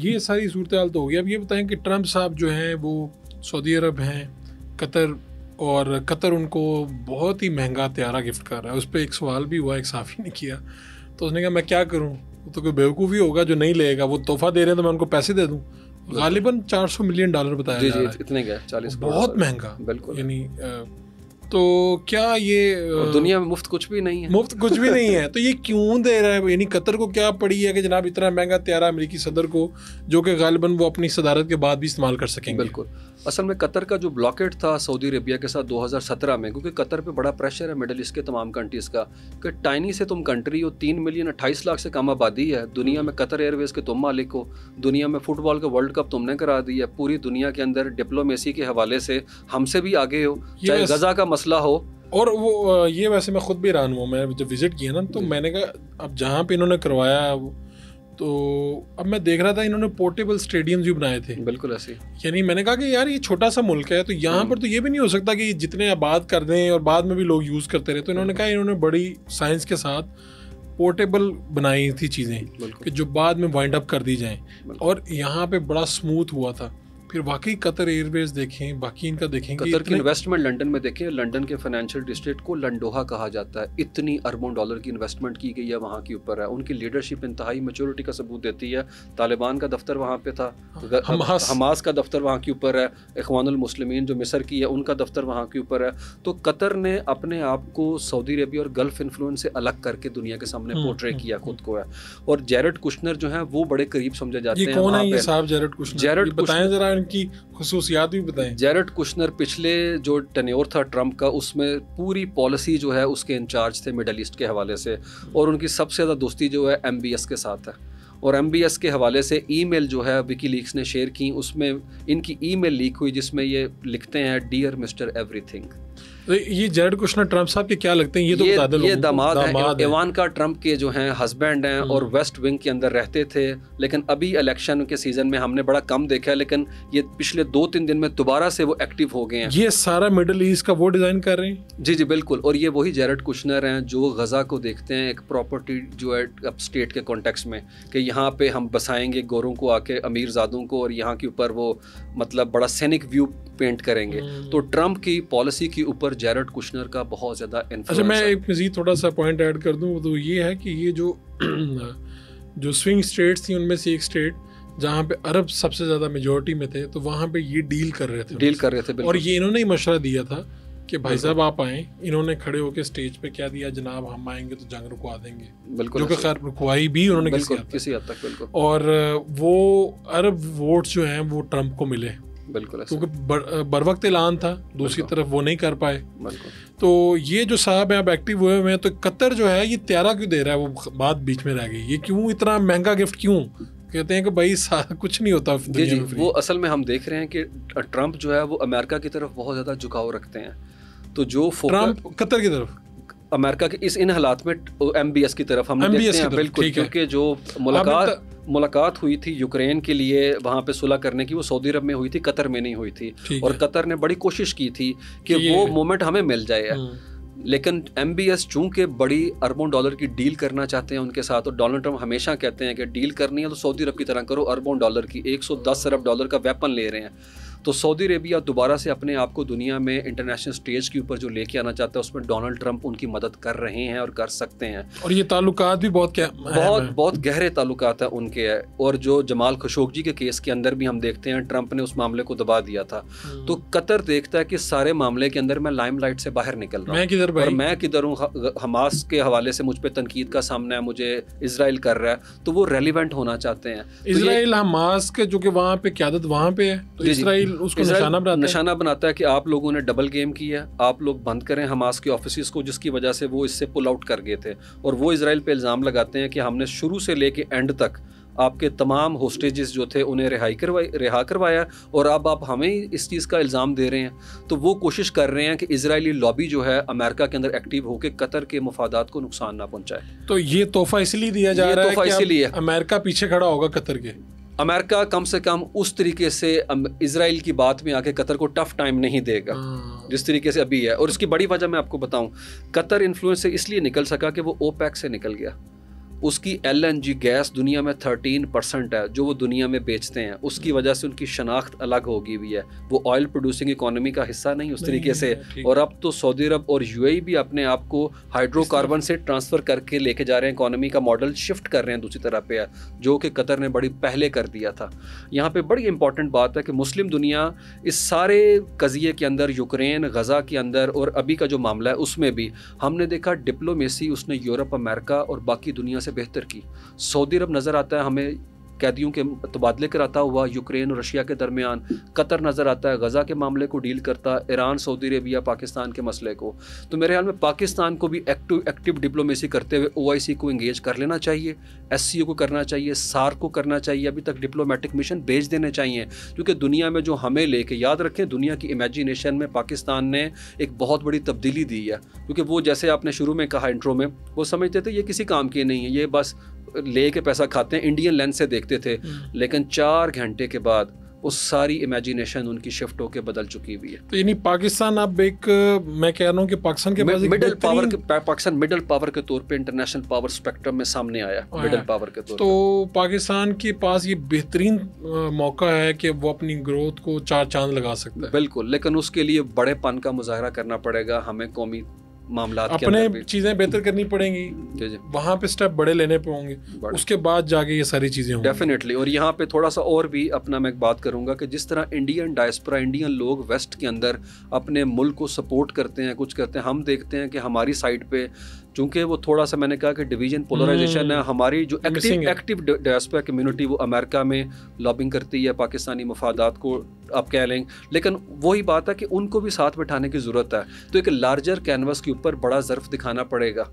یہ ساری صورتحال تو ہو گئی. اب یہ بتائیں کہ ٹرمپ صاحب جو ہیں وہ سعودی عرب ہیں, قطر, اور قطر ان کو بہت ہی مہنگا طیارہ گفٹ کر رہا ہے. اس پہ ایک سوال بھی ہوا, ایک صحافی نے کیا, تو اس نے کہا میں کیا کروں, وہ تو کوئی بیوقوفی ہوگا جو نہیں لے گا, وہ تحفہ دے رہے ہیں تو میں ان کو پیسے دے دوں. غالباً $400 ملین بتایا جا رہا ہے. اتنے گئے 40, بہت مہنگا. بالکل. یعنی تو کیا یہ دنیا میں مفت کچھ بھی نہیں ہے, مفت کچھ بھی نہیں ہے. تو یہ کیوں دے رہا ہے, یعنی قطر کو کیا پڑی ہے کہ جناب اتنا مہنگا طیارہ امریکی صدر کو, جو کہ غالباً وہ اپنی صدارت کے بعد بھی استعمال کر سکیں گے. بالکل. اصل میں قطر کا جو بلاکیٹ تھا سعودی عربیہ کے ساتھ 2017 میں, کیونکہ قطر پہ بڑا پریشر ہے مڈل ایسٹ کے تمام کنٹریز کا کہ ٹائنی سے تم کنٹری ہو, 3 ملین 28 لاکھ سے کم آبادی ہے دنیا میں, قطر ایئر ویز کے تم مالک ہو, دنیا میں فٹ بال کا ورلڈ کپ تم نے کرا دی ہے, پوری دنیا کے اندر ڈپلومیسی کے حوالے سے ہم سے بھی آگے ہو, چاہے غزہ کا مسئلہ ہو. اور وہ یہ ویسے میں خود بھی حیران ہوا, میں جب وزٹ کیا نا تو میں نے کہا اب جہاں پہ انہوں نے کروایا تو اب میں دیکھ رہا تھا انہوں نے پورٹیبل اسٹیڈیمز بھی بنائے تھے. بالکل ایسے. یعنی میں نے کہا کہ یار یہ چھوٹا سا ملک ہے تو یہاں پر تو یہ بھی نہیں ہو سکتا کہ جتنے آباد کر دیں اور بعد میں بھی لوگ یوز کرتے رہے. تو انہوں نے کہا انہوں نے بڑی سائنس کے ساتھ پورٹیبل بنائی تھی چیزیں کہ جو بعد میں وائنڈ اپ کر دی جائیں, اور یہاں پہ بڑا اسموتھ ہوا تھا. پھر واقعی قطر ایئر ویز دیکھیں, باقی ان کا دیکھیں, قطر کی انویسٹمنٹ لنڈن میں دیکھیں, لنڈن کے فائنینشیل ڈسٹرکٹ کو لنڈوہا کہا جاتا ہے, اتنی اربوں ڈالر کی انویسٹمنٹ کی گئی ہے وہاں کے اوپر ہے. ان کی لیڈرشپ انتہائی میچورٹی کا ثبوت دیتی ہے. طالبان کا دفتر وہاں پہ تھا, حماس کا دفتر وہاں کے اوپر ہے, اخوان المسلمین جو مصر کی ہے ان کا دفتر وہاں کے اوپر ہے. تو قطر نے اپنے آپ کو سعودی عربیہ اور گلف انفلوئنس سے الگ کر کے دنیا کے سامنے پورٹرے کیا خود کو ہے. اور جیرڈ کشنر جو ہیں وہ بڑے قریب سمجھے جاتے ہیں. کون ہے یہ صاحب جیرڈ کشنر؟ بتائیں ذرا ان کی خصوصیات بھی بتائیں. جیرڈ کشنر پچھلے جو ٹینیور تھا ٹرمپ کا, اس میں پوری پالیسی جو ہے اس کے انچارج تھے مڈل ایسٹ کے حوالے سے, اور ان کی سب سے زیادہ دوستی جو ہے MBS کے ساتھ ہے. اور MBS کے حوالے سے ای میل جو ہے وکی لیکس نے شیئر کی, اس میں ان کی ای میل لیک ہوئی جس میں یہ لکھتے ہیں ڈیئر مسٹر ایوری تھنگ. یہ جیرڈ کشنر ٹرمپ صاحب کے کیا لگتے ہیں؟ یہ تو بتا دیں. یہ داماد ہیں, ایوانکا ٹرمپ کے جو ہیں ہسبینڈ ہیں, اور ویسٹ ونگ کے اندر رہتے تھے. لیکن ابھی الیکشن کے سیزن میں ہم نے بڑا کم دیکھا ہے, لیکن یہ پچھلے 2-3 دن میں دوبارہ سے وہ ایکٹیو ہو گئے ہیں. یہ سارا مڈل ایسٹ کا وہ ڈیزائن کر رہے ہیں. جی بالکل. اور یہ وہی جیرڈ کشنر ہیں جو غزہ کو دیکھتے ہیں ایک پراپرٹی جو ہے اپ اسٹیٹ کے کانٹیکس میں, کہ یہاں پہ ہم بسائیں گے گوروں کو آ کے, امیر زادوں کو, اور یہاں کے اوپر وہ مطلب بڑا سینک ویو پینٹ کریں گے. تو ٹرمپ کی پالیسی کے اوپر جیرڈ کشنر کا بہت زیادہ انفلوئنس. اچھا, میں ایک مزید تھوڑا سا پوائنٹ ایڈ کر دوں, تو یہ ہے کہ یہ جو سوئنگ اسٹیٹس تھیں ان میں سے ایک اسٹیٹ جہاں پہ عرب سب سے زیادہ میجورٹی میں تھے, تو وہاں پہ یہ ڈیل کر رہے تھے. اور یہ انہوں نے ہی مشورہ دیا تھا کہ بھائی صاحب آپ آئیں. انہوں نے کھڑے ہو کے اسٹیج پہ کیا دیا, جناب ہم آئیں گے تو جنگ رکوا دیں گے. بالکل. جو کہ خیر رکوائی بھی انہوں نے کسی حد تک. بالکل. اور وہ عرب ووٹس جو ہیں وہ ٹرمپ کو ملے. بالکل. کیونکہ بر وقت اعلان تھا, دوسری طرف وہ نہیں کر پائے. تو یہ جو صاحب ہیں اب ایکٹیو ہوئے ہوئے ہیں, تو قطر جو ہے یہ طیارہ کیوں دے رہا ہے, وہ بات بیچ میں رہ گئی. یہ کیوں اتنا مہنگا گفٹ کیوں؟ کہتے ہیں کہ بھائی کچھ نہیں ہوتا. جی وہ اصل میں ہم دیکھ رہے ہیں کہ ٹرمپ جو ہے وہ امریکہ کی طرف بہت زیادہ جھکاؤ رکھتے ہیں. تو جو ٹرمپ قطر کی طرف, امریکہ کے ان حالات میں MBS کی طرف ہم دیکھتے ہیں. بالکل. کیونکہ جو ملاقات ہوئی تھی یوکرین کے لیے وہاں پہ صلح کرنے کی, وہ سعودی عرب میں ہوئی تھی, قطر میں نہیں ہوئی تھی. اور قطر نے بڑی کوشش کی تھی کہ وہ مومنٹ ہمیں مل جائے. لیکن MBS چونکہ بڑی اربوں ڈالر کی ڈیل کرنا چاہتے ہیں ان کے ساتھ, اور ڈونلڈ ٹرمپ ہمیشہ کہتے ہیں کہ ڈیل کرنی ہے تو سعودی عرب کی طرح کرو, اربوں ڈالر کی, $110 ارب کا ویپن لے رہے ہیں. تو سعودی عربیہ دوبارہ سے اپنے آپ کو دنیا میں انٹرنیشنل اسٹیج کے اوپر جو لے کے آنا چاہتا ہے, اس میں ڈونلڈ ٹرمپ ان کی مدد کر رہے ہیں اور کر سکتے ہیں. اور یہ تعلقات بھی بہت گہرے تعلقات ہیں ان کے. اور جو جمال خشوگی کے کیس کے اندر بھی ہم دیکھتے ہیں ٹرمپ نے اس معاملے کو دبا دیا تھا. تو قطر دیکھتا ہے کہ سارے معاملے کے اندر میں لائم لائٹ سے باہر نکل رہا ہوں, اور میں کدھر ہوں. حماس کے حوالے سے مجھ پہ تنقید کا سامنا ہے, مجھے اسرائیل کر رہا ہے, تو وہ ریلیونٹ ہونا چاہتے ہیں. اسرائیل حماس کے جو کہ وہاں پہ قیادت وہاں پہ ہے, تو اسرائیل اس کو نشانہ بناتا ہے کہ آپ لوگوں نے ڈبل گیم کی ہے, آپ لوگ بند کریں حماس کے آفیسز کو, جس کی وجہ سے وہ اس سے پل آؤٹ کر گئے تھے. اور وہ اسرائیل پہ الزام لگاتے ہیں کہ ہم نے شروع سے لے کے اینڈ تک آپ کے تمام ہوسٹیجز جو تھے انہیں رہا کروایا, اور اب آپ ہمیں اس چیز کا الزام دے رہے ہیں. تو وہ کوشش کر رہے ہیں کہ اسرائیلی لابی جو ہے امریکہ کے اندر ایکٹیو ہو کے قطر کے مفادات کو نقصان نہ پہنچائے. تو یہ تحفہ اس لیے دیا جا رہا ہے کہ امریکہ پیچھے کھڑا ہوگا قطر کے. امریکہ کم سے کم اس طریقے سے اسرائیل کی بات میں آ کے قطر کو ٹف ٹائم نہیں دے گا جس طریقے سے ابھی ہے. اور اس کی بڑی وجہ میں آپ کو بتاؤں, قطر انفلوئنس سے اس لیے نکل سکا کہ وہ OPEC سے نکل گیا. اس کی LNG گیس دنیا میں 13% ہے جو وہ دنیا میں بیچتے ہیں, اس کی وجہ سے ان کی شناخت الگ ہوگی ہوئی ہے, وہ آئل پروڈیوسنگ اکانومی کا حصہ نہیں اس طریقے سے. اور اب تو سعودی عرب اور UAE بھی اپنے آپ کو ہائیڈرو کاربن سے ٹرانسفر کر کے لے کے جا رہے ہیں, اکانومی کا ماڈل شفٹ کر رہے ہیں دوسری طرح پہ ہے, جو کہ قطر نے بڑی پہلے کر دیا تھا. یہاں پہ بڑی امپورٹنٹ بات ہے کہ مسلم دنیا اس سارے قضیے کے اندر, یوکرین غزہ کے اندر اور ابھی کا جو معاملہ ہے اس میں بھی ہم نے دیکھا ڈپلومیسی اس نے یورپ, امریکہ اور باقی دنیا سے بہتر کی. سعودی عرب نظر آتا ہے ہمیں قیدیوں کے تبادلے کراتا ہوا یوکرین اور رشیا کے درمیان, قطر نظر آتا ہے غزہ کے معاملے کو ڈیل کرتا, ایران, سعودی عربیہ, پاکستان کے مسئلے کو. تو میرے خیال میں پاکستان کو بھی ایکٹیو ڈپلومیسی کرتے ہوئے OIC کو انگیج کر لینا چاہیے, SCO کو کرنا چاہیے, SAARC کو کرنا چاہیے, ابھی تک ڈپلومیٹک مشن بھیج دینے چاہیے, کیونکہ دنیا میں جو ہمیں لے کے, یاد رکھیں دنیا کی امیجینیشن میں پاکستان نے ایک بہت بڑی تبدیلی دی ہے. کیونکہ وہ جیسے آپ نے شروع میں کہا انٹرو میں, وہ سمجھتے تھے یہ کسی کام کی نہیں ہے, یہ بس لے کے پیسہ کھاتے ہیں, انڈین لینس سے دیکھتے تھے. لیکن 4 گھنٹے کے بعد وہ ساری امیجینیشن ان کی شفٹ ہو کے بدل چکی ہوئی ہے. تو یعنی پاکستان اب ایک, میں کہہ رہا ہوں کہ پاکستان کے پاس middle power, Pakistan middle power کے طور پہ انٹرنیشنل پاور اسپیکٹرم میں سامنے آیا, مڈل پاور کے طور پہ. تو پاکستان کے پاس یہ بہترین موقع ہے کہ وہ اپنی گروتھ کو 4 چاند لگا سکتا ہے. بالکل, لیکن اس کے لیے بڑے پن کا مظاہرہ کرنا پڑے گا ہمیں, قومی معاملات اپنے چیزیں بہتر کرنی پڑیں گی, وہاں پہ سٹیپ بڑے لینے پہ ہوں گے, اس کے بعد جا کے یہ ساری چیزیں ہوں گی ڈیفینیٹلی. اور یہاں پہ تھوڑا سا اور بھی اپنا میں ایک بات کروں گا کہ جس طرح انڈین ڈائسپورا, انڈین لوگ ویسٹ کے اندر اپنے ملک کو سپورٹ کرتے ہیں, کچھ کرتے ہیں, ہم دیکھتے ہیں کہ ہماری سائڈ پہ چونکہ وہ تھوڑا سا میں نے کہا کہ ڈویژن پولرائزیشن ہے, ہماری جو ایکٹیو ڈائسپورا کمیونٹی وہ امریکہ میں لابنگ کرتی ہے پاکستانی مفادات کو آپ کہہ لیں, لیکن وہی بات ہے کہ ان کو بھی ساتھ بٹھانے کی ضرورت ہے. تو ایک لارجر کینوس کے اوپر بڑا ظرف دکھانا پڑے گا.